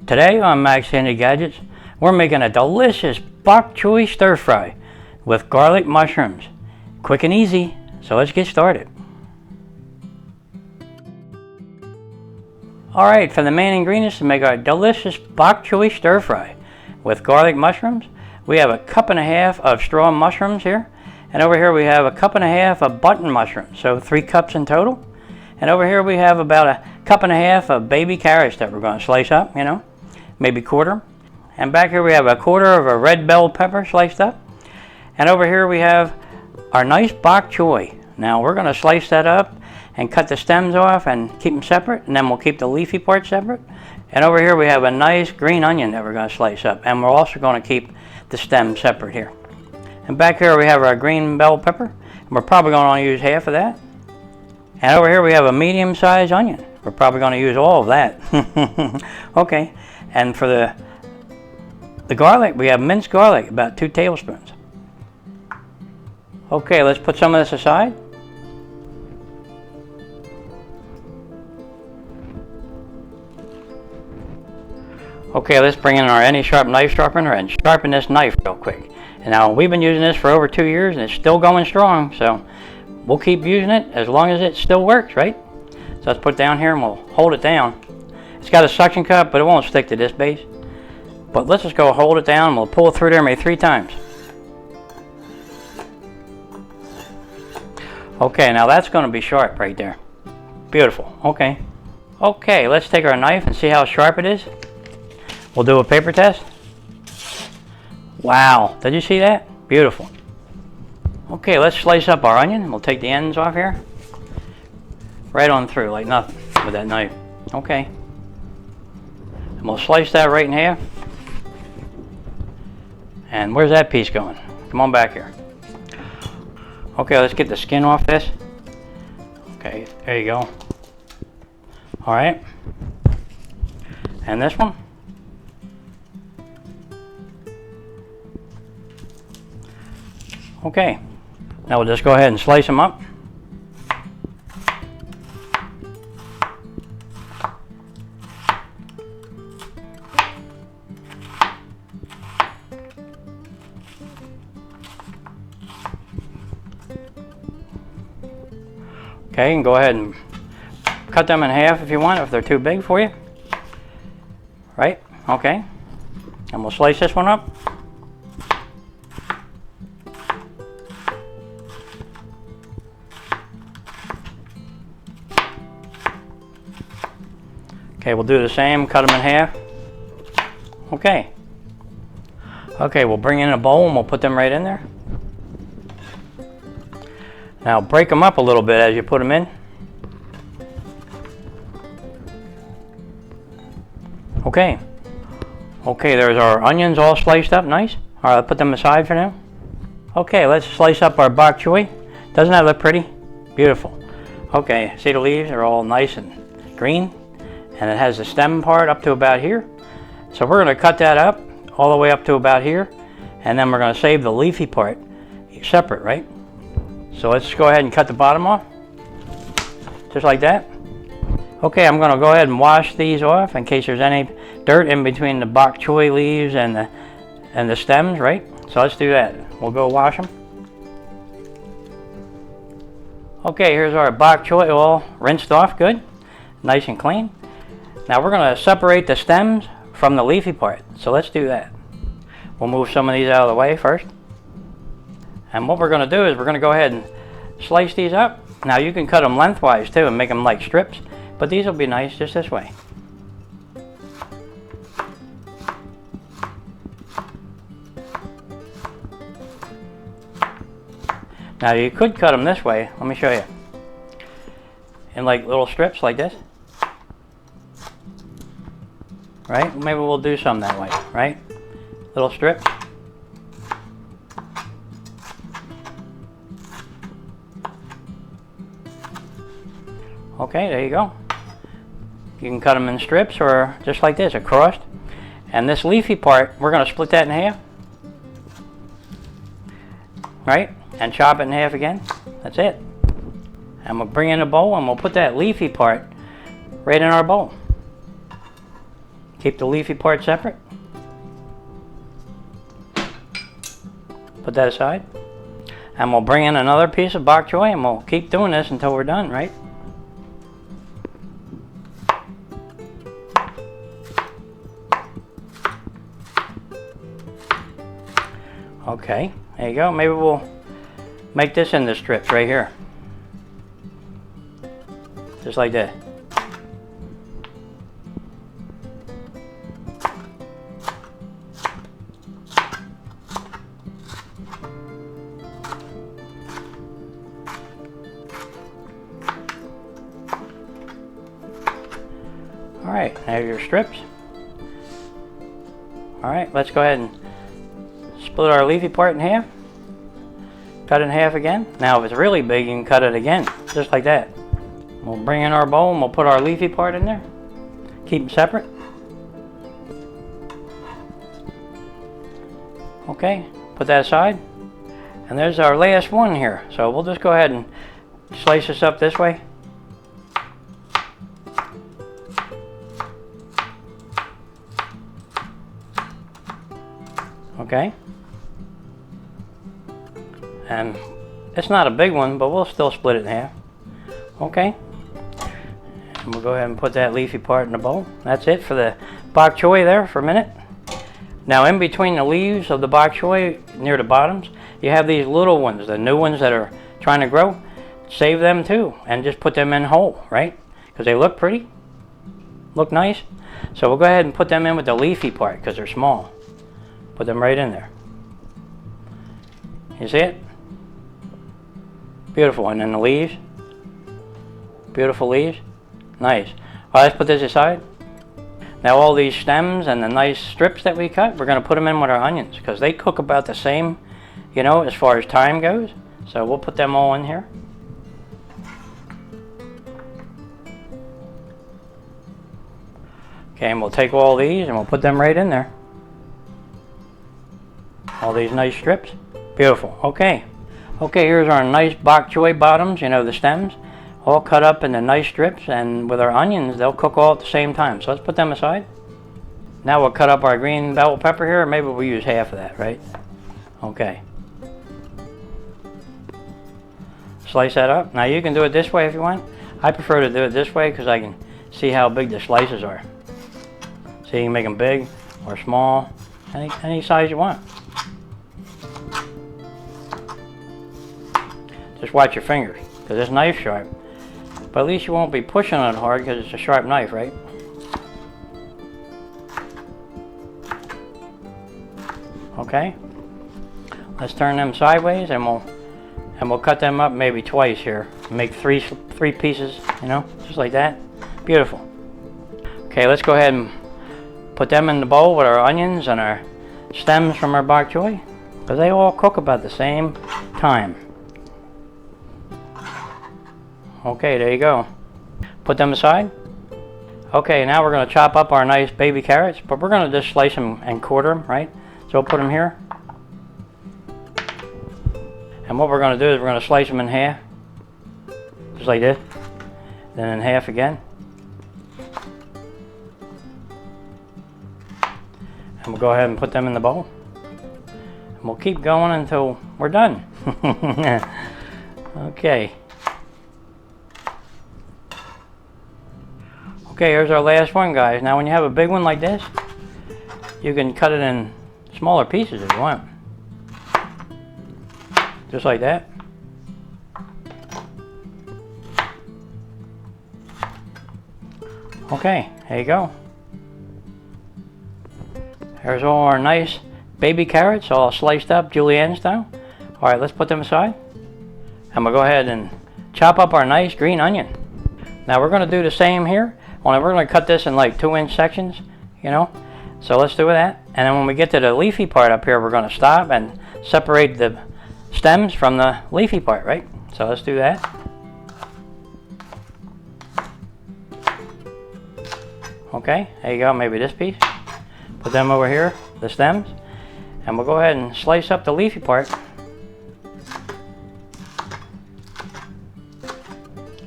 Today on Max Handy Gadgets, we're making a delicious bok choy stir fry with garlic mushrooms. Quick and easy, so let's get started. Alright, for the main ingredients to make our delicious bok choy stir fry with garlic mushrooms, we have a cup and a half of straw mushrooms here, and over here we have a cup and a half of button mushrooms, so 3 cups in total. And over here we have about a cup and a half of baby carrots that we're going to slice up, maybe quarter. And back here we have a quarter of a red bell pepper sliced up. And over here we have our nice bok choy. Now we're going to slice that up and cut the stems off and keep them separate, and then we'll keep the leafy part separate. And over here we have a nice green onion that we're going to slice up, and we're also going to keep the stem separate here. And back here we have our green bell pepper, and we're probably going to use half of that. And over here we have a medium-sized onion. We're probably going to use all of that. Okay, and for the garlic, we have minced garlic, about 2 tablespoons. Okay, let's put some of this aside. Okay, let's bring in our Anysharp knife sharpener and sharpen this knife real quick. And now we've been using this for over 2 years and it's still going strong, so we'll keep using it as long as it still works, right? So let's put it down here and we'll hold it down. It's got a suction cup, but it won't stick to this base. But let's just go hold it down and we'll pull it through there maybe 3 times. Okay, now that's going to be sharp right there. Beautiful. Okay. Okay, let's take our knife and see how sharp it is. We'll do a paper test. Wow, did you see that? Beautiful. Okay, let's slice up our onion. We'll take the ends off here. Right on through, like nothing with that knife. Okay. And we'll slice that right in half. And where's that piece going? Come on back here. Okay, let's get the skin off this. Okay, there you go. Alright. And this one. Okay, now we'll just go ahead and slice them up. Okay, you can go ahead and cut them in half if you want, if they're too big for you. Right? Okay. And we'll slice this one up. Okay, we'll do the same, cut them in half. Okay. Okay, we'll bring in a bowl and we'll put them right in there. Now break them up a little bit as you put them in. Okay. Okay, there's our onions all sliced up nice. All right, I'll put them aside for now. Okay, let's slice up our bok choy. Doesn't that look pretty? Beautiful. Okay, see the leaves are all nice and green? And it has the stem part up to about here. So we're going to cut that up all the way up to about here, and then we're going to save the leafy part separate, right? So let's go ahead and cut the bottom off, just like that. Okay, I'm going to go ahead and wash these off in case there's any dirt in between the bok choy leaves and the stems, right? So let's do that. We'll go wash them. Okay, here's our bok choy all rinsed off good, nice and clean. Now we're going to separate the stems from the leafy part, so let's do that. We'll move some of these out of the way first. And what we're going to do is we're going to go ahead and slice these up. Now you can cut them lengthwise too and make them like strips, but these will be nice just this way. Now you could cut them this way. Let me show you. In like little strips like this. Right? Maybe we'll do some that way, right? Little strips. Okay, there you go. You can cut them in strips or just like this, across. And this leafy part, we're going to split that in half. Right? And chop it in half again. That's it. And we'll bring in a bowl and we'll put that leafy part right in our bowl. Keep the leafy part separate. Put that aside. And we'll bring in another piece of bok choy and we'll keep doing this until we're done, right? Okay, there you go. Maybe we'll make this into strips right here. Just like that. Alright, there's your strips. Alright, let's go ahead and split our leafy part in half. Cut it in half again. Now if it's really big, you can cut it again, just like that. We'll bring in our bowl and we'll put our leafy part in there. Keep them separate. Okay, put that aside. And there's our last one here. So we'll just go ahead and slice this up this way. Okay. And it's not a big one, but we'll still split it in half. Okay. And we'll go ahead and put that leafy part in the bowl. That's it for the bok choy there for a minute. Now in between the leaves of the bok choy, near the bottoms, you have these little ones, the new ones that are trying to grow. Save them too, and just put them in whole, right? Because they look pretty, look nice. So we'll go ahead and put them in with the leafy part because they're small. Put them right in there. You see it? Beautiful. And then the leaves. Beautiful leaves. Nice. All right, let's put this aside. Now all these stems and the nice strips that we cut, we're going to put them in with our onions because they cook about the same, you know, as far as time goes. So we'll put them all in here. Okay, and we'll take all these and we'll put them right in there. All these nice strips. Beautiful. Okay. Okay, here's our nice bok choy bottoms, you know, the stems. All cut up into nice strips, and with our onions, they'll cook all at the same time. So let's put them aside. Now we'll cut up our green bell pepper here. Maybe we'll use half of that, right? Okay. Slice that up. Now you can do it this way if you want. I prefer to do it this way because I can see how big the slices are. So you can make them big or small, any size you want. Just watch your fingers because this knife's sharp. But at least you won't be pushing on it hard because it's a sharp knife, right? Okay. Let's turn them sideways and we'll cut them up maybe twice here. Make three pieces, you know, just like that. Beautiful. Okay, let's go ahead and put them in the bowl with our onions and our stems from our bok choy because they all cook about the same time. Okay, there you go. Put them aside. Okay, now we're going to chop up our nice baby carrots, but we're going to just slice them and quarter them, right? So we'll put them here. And what we're going to do is we're going to slice them in half. Just like this. Then in half again. And we'll go ahead and put them in the bowl. And we'll keep going until we're done. Okay. Okay, here's our last one, guys. Now when you have a big one like this, you can cut it in smaller pieces if you want. Just like that. Okay, there you go. There's all our nice baby carrots, all sliced up julienne style. All right, let's put them aside. And we'll go ahead and chop up our nice green onion. Now we're going to do the same here. Only we're going to cut this in like 2-inch sections, you know. So let's do that. And then when we get to the leafy part up here, we're going to stop and separate the stems from the leafy part, right? So let's do that. Okay, there you go. Maybe this piece. Put them over here, the stems. And we'll go ahead and slice up the leafy part.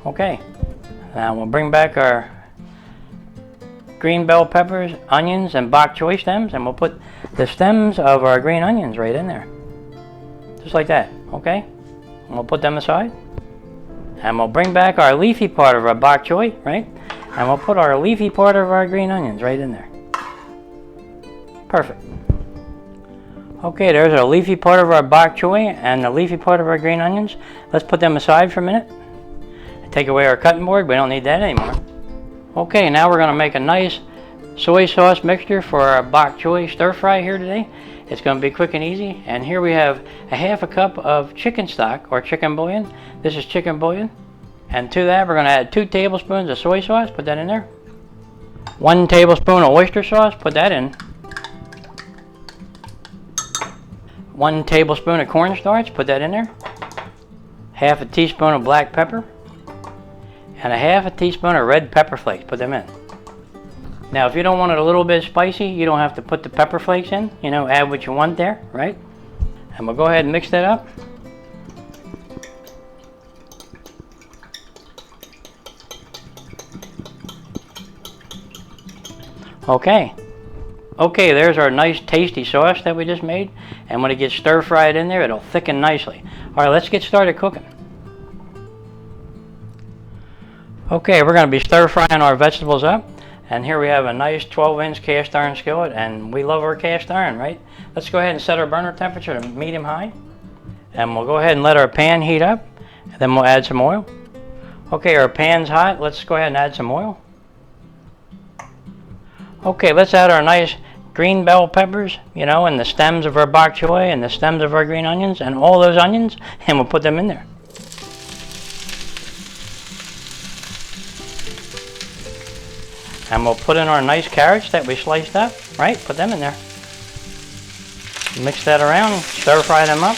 Okay. Now we'll bring back our green bell peppers, onions, and bok choy stems, and we'll put the stems of our green onions right in there. Just like that, okay? And we'll put them aside. And we'll bring back our leafy part of our bok choy, right? And we'll put our leafy part of our green onions right in there. Perfect. Okay, there's our leafy part of our bok choy and the leafy part of our green onions. Let's put them aside for a minute. Take away our cutting board. We don't need that anymore. Okay, now we're going to make a nice soy sauce mixture for our bok choy stir fry here today. It's going to be quick and easy. And here we have a half a cup of chicken stock or chicken bouillon. This is chicken bouillon. And to that we're going to add 2 tablespoons of soy sauce. Put that in there. 1 tablespoon of oyster sauce. Put that in. 1 tablespoon of cornstarch. Put that in there. Half a teaspoon of black pepper. And a half a teaspoon of red pepper flakes. Put them in. Now if you don't want it a little bit spicy, you don't have to put the pepper flakes in. You know, add what you want there, right? And we'll go ahead and mix that up. Okay. Okay, there's our nice tasty sauce that we just made. And when it gets stir fried in there, it'll thicken nicely. Alright, let's get started cooking. Okay, we're going to be stir frying our vegetables up. And here we have a nice 12-inch cast iron skillet, and we love our cast iron, right? Let's go ahead and set our burner temperature to medium high. And we'll go ahead and let our pan heat up, and then we'll add some oil. Okay, our pan's hot. Let's go ahead and add some oil. Okay, let's add our nice green bell peppers, you know, and the stems of our bok choy and the stems of our green onions and all those onions, and we'll put them in there. And we'll put in our nice carrots that we sliced up, right? Put them in there. Mix that around, stir fry them up.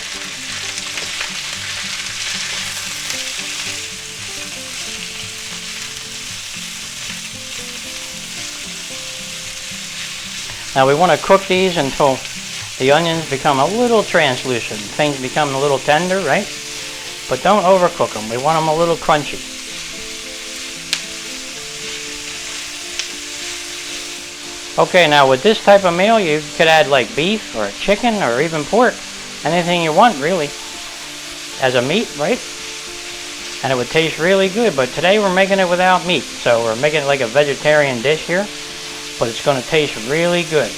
Now we want to cook these until the onions become a little translucent. Things become a little tender, right? But don't overcook them. We want them a little crunchy. Okay, now with this type of meal, you could add like beef or chicken or even pork. Anything you want, really, as a meat, right? And it would taste really good, but today we're making it without meat. So we're making it like a vegetarian dish here, but it's going to taste really good.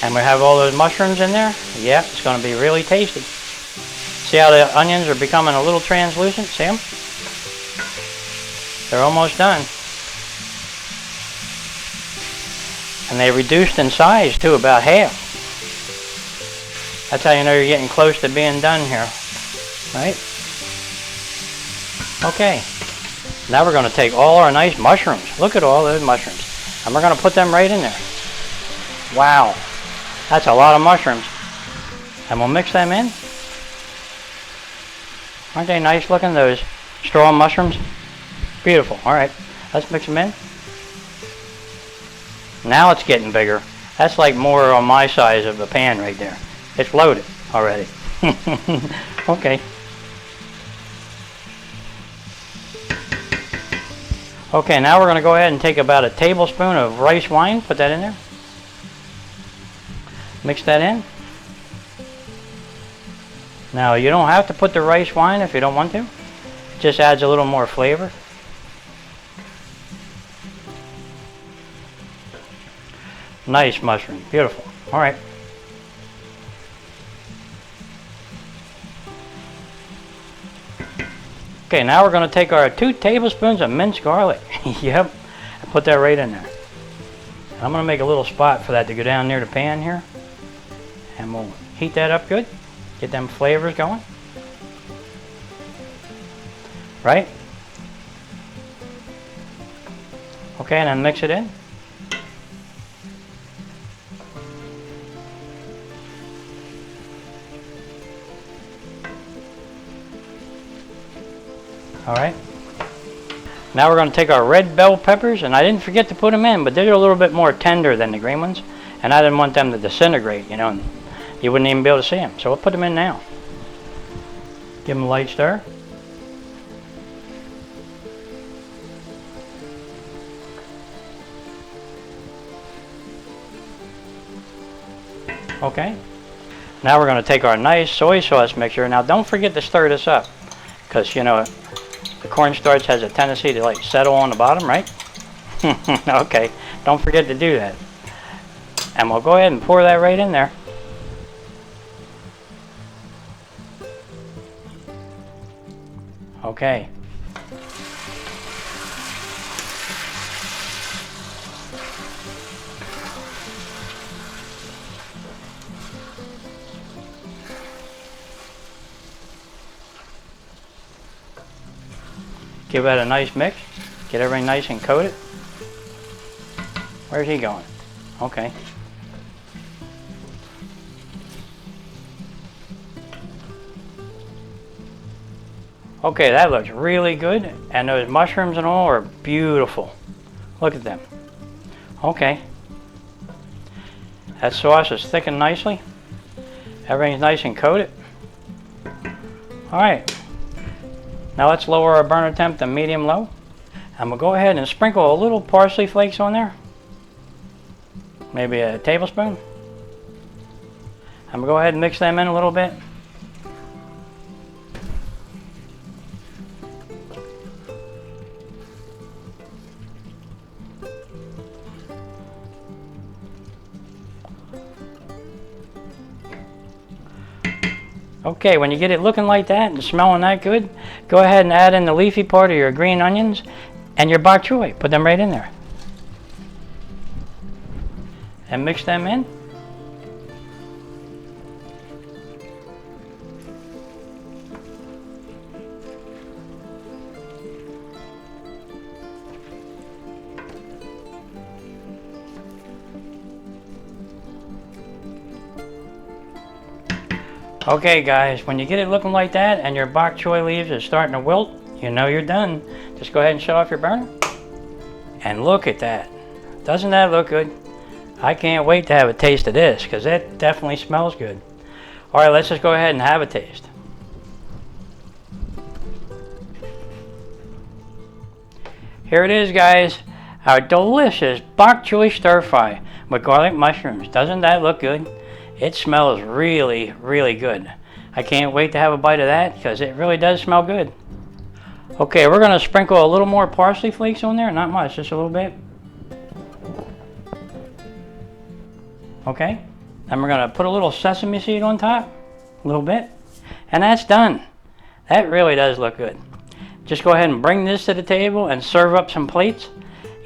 And we have all those mushrooms in there. Yeah, it's going to be really tasty. See how the onions are becoming a little translucent? See them? They're almost done. And they reduced in size too, about half. That's how you know you're getting close to being done here, right? Okay, now we're going to take all our nice mushrooms. Look at all those mushrooms. And we're going to put them right in there. Wow, that's a lot of mushrooms. And we'll mix them in. Aren't they nice looking, those straw mushrooms? Beautiful. All right, let's mix them in. Now it's getting bigger. That's like more on my size of the pan right there. It's loaded already. Okay. Okay, now we're going to go ahead and take about a tablespoon of rice wine. Put that in there. Mix that in. Now you don't have to put the rice wine if you don't want to. It just adds a little more flavor. Nice mushroom, beautiful. All right. Okay, now we're going to take our 2 tablespoons of minced garlic. Yep, and put that right in there. I'm going to make a little spot for that to go down near the pan here. And we'll heat that up good. Get them flavors going. Right? Okay, and then mix it in. Alright, now we're going to take our red bell peppers, and I didn't forget to put them in, but they're a little bit more tender than the green ones, and I didn't want them to disintegrate, you know, and you wouldn't even be able to see them. So we'll put them in now. Give them a light stir. Okay. Now we're going to take our nice soy sauce mixture. Now don't forget to stir this up, because you know the cornstarch has a tendency to like settle on the bottom, right? Okay, don't forget to do that. And we'll go ahead and pour that right in there. Okay. Give that a nice mix. Get everything nice and coated. Where's he going? Okay. Okay, that looks really good. And those mushrooms and all are beautiful. Look at them. Okay. That sauce is thickened nicely. Everything's nice and coated. Alright. Now let's lower our burner temp to medium low. And we'll go ahead and sprinkle a little parsley flakes on there. Maybe a tablespoon. And we'll go ahead and mix them in a little bit. Okay, when you get it looking like that and smelling that good, go ahead and add in the leafy part of your green onions and your bok choy. Put them right in there. And mix them in. Okay guys, when you get it looking like that and your bok choy leaves are starting to wilt, you know you're done. Just go ahead and shut off your burner. And look at that. Doesn't that look good? I can't wait to have a taste of this, because it definitely smells good. Alright, let's just go ahead and have a taste. Here it is guys, our delicious bok choy stir fry with garlic mushrooms. Doesn't that look good? It smells really, really good. I can't wait to have a bite of that, because it really does smell good. Okay, we're going to sprinkle a little more parsley flakes on there. Not much, just a little bit. Okay, then we're going to put a little sesame seed on top. A little bit. And that's done. That really does look good. Just go ahead and bring this to the table and serve up some plates.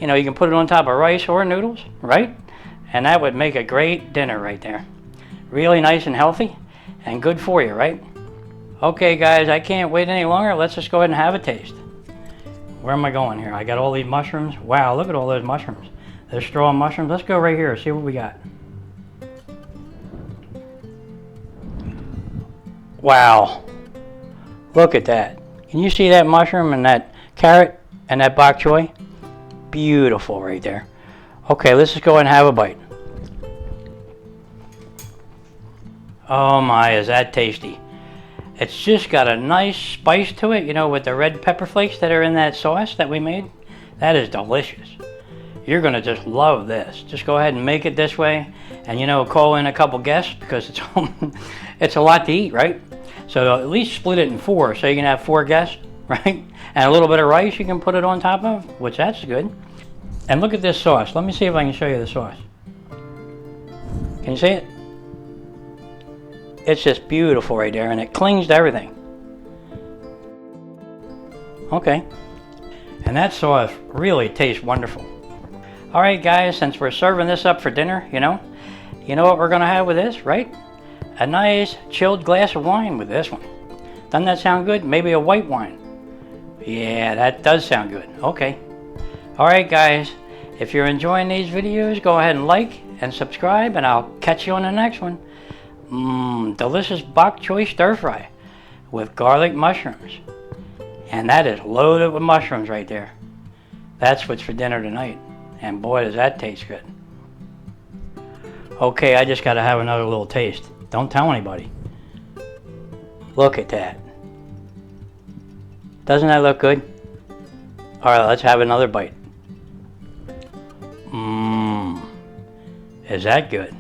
You know, you can put it on top of rice or noodles, right? And that would make a great dinner right there. Really nice and healthy and good for you, right? Okay guys, I can't wait any longer. Let's just go ahead and have a taste. Where am I going here? I got all these mushrooms. Wow, look at all those mushrooms. Those straw mushrooms. Let's go right here, see what we got. Wow, look at that. Can you see that mushroom and that carrot and that bok choy? Beautiful right there. Okay, let's just go ahead and have a bite. Oh my, is that tasty. It's just got a nice spice to it, you know, with the red pepper flakes that are in that sauce that we made. That is delicious. You're gonna just love this. Just go ahead and make it this way, and you know, call in a couple guests, because it's it's a lot to eat, right? So at least split it in 4, so you can have 4 guests, right? And a little bit of rice you can put it on top of, which that's good. And look at this sauce. Let me see if I can show you the sauce. Can you see it? It's just beautiful right there, and it clings to everything. Okay. And that sauce really tastes wonderful. Alright guys, since we're serving this up for dinner, you know what we're going to have with this, right? A nice chilled glass of wine with this one. Doesn't that sound good? Maybe a white wine. Yeah, that does sound good. Okay. Alright guys, if you're enjoying these videos, go ahead and like and subscribe, and I'll catch you on the next one. Delicious bok choy stir fry with garlic mushrooms. And that is loaded with mushrooms right there. That's what's for dinner tonight. And boy, does that taste good. Okay, I just gotta have another little taste. Don't tell anybody. Look at that. Doesn't that look good? Alright, let's have another bite. Is that good?